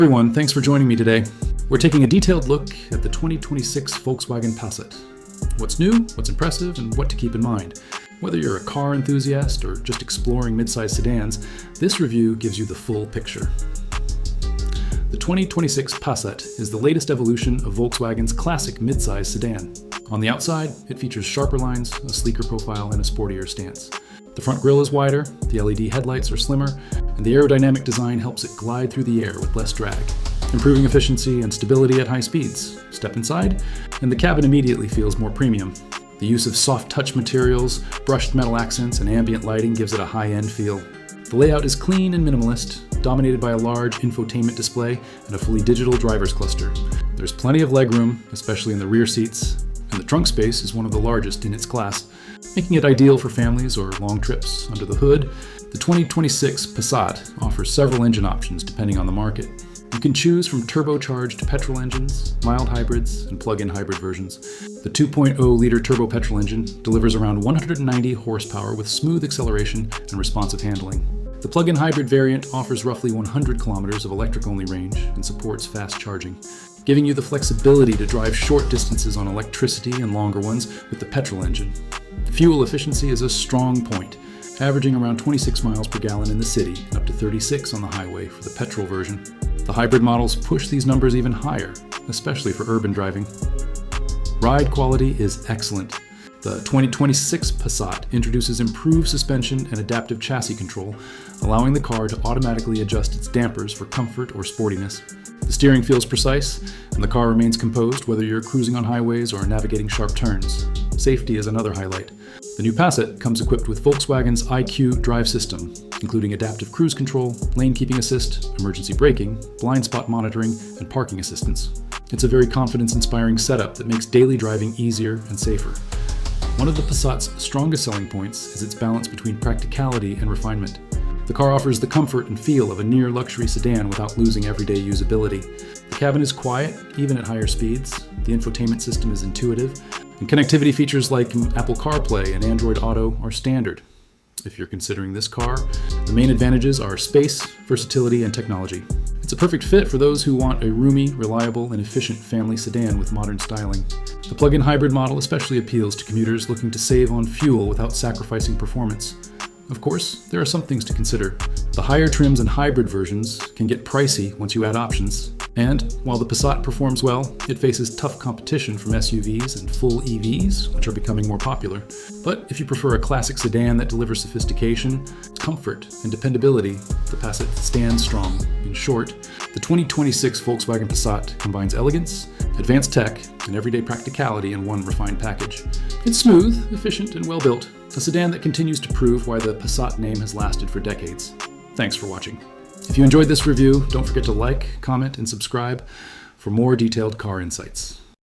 everyone, thanks for joining me today. We're taking a detailed look at the 2026 Volkswagen Passat. What's new, what's impressive, and what to keep in mind. Whether you're a car enthusiast or just exploring midsize sedans, this review gives you the full picture. The 2026 Passat is the latest evolution of Volkswagen's classic midsize sedan. On the outside, it features sharper lines, a sleeker profile, and a sportier stance. The front grille is wider, the LED headlights are slimmer, and the aerodynamic design helps it glide through the air with less drag, improving efficiency and stability at high speeds. Step inside, and the cabin immediately feels more premium. The use of soft touch materials, brushed metal accents, and ambient lighting gives it a high-end feel. The layout is clean and minimalist, dominated by a large infotainment display and a fully digital driver's cluster. There's plenty of legroom, especially in the rear seats, and the trunk space is one of the largest in its class, making it ideal for families or long trips. Under the hood, the 2026 Passat offers several engine options depending on the market. You can choose from turbocharged petrol engines, mild hybrids, and plug-in hybrid versions. The 2.0-liter turbo petrol engine delivers around 190 horsepower with smooth acceleration and responsive handling. The plug-in hybrid variant offers roughly 100 kilometers of electric-only range and supports fast charging, giving you the flexibility to drive short distances on electricity and longer ones with the petrol engine. Fuel efficiency is a strong point, averaging around 26 miles per gallon in the city and up to 36 on the highway for the petrol version. The hybrid models push these numbers even higher, especially for urban driving. Ride quality is excellent. The 2026 Passat introduces improved suspension and adaptive chassis control, allowing the car to automatically adjust its dampers for comfort or sportiness. The steering feels precise, and the car remains composed whether you're cruising on highways or navigating sharp turns. Safety is another highlight. The new Passat comes equipped with Volkswagen's IQ drive system, including adaptive cruise control, lane keeping assist, emergency braking, blind spot monitoring, and parking assistance. It's a very confidence-inspiring setup that makes daily driving easier and safer. One of the Passat's strongest selling points is its balance between practicality and refinement. The car offers the comfort and feel of a near-luxury sedan without losing everyday usability. The cabin is quiet, even at higher speeds. The infotainment system is intuitive, and connectivity features like Apple CarPlay and Android Auto are standard. If you're considering this car, the main advantages are space, versatility, and technology. It's a perfect fit for those who want a roomy, reliable, and efficient family sedan with modern styling. The plug-in hybrid model especially appeals to commuters looking to save on fuel without sacrificing performance. Of course, there are some things to consider. The higher trims and hybrid versions can get pricey once you add options. And while the Passat performs well, it faces tough competition from SUVs and full EVs, which are becoming more popular. But if you prefer a classic sedan that delivers sophistication, comfort, and dependability, the Passat stands strong. In short, the 2026 Volkswagen Passat combines elegance, advanced tech, and everyday practicality in one refined package. It's smooth, efficient, and well-built, a sedan that continues to prove why the Passat name has lasted for decades. Thanks for watching. If you enjoyed this review, don't forget to like, comment, and subscribe for more detailed car insights.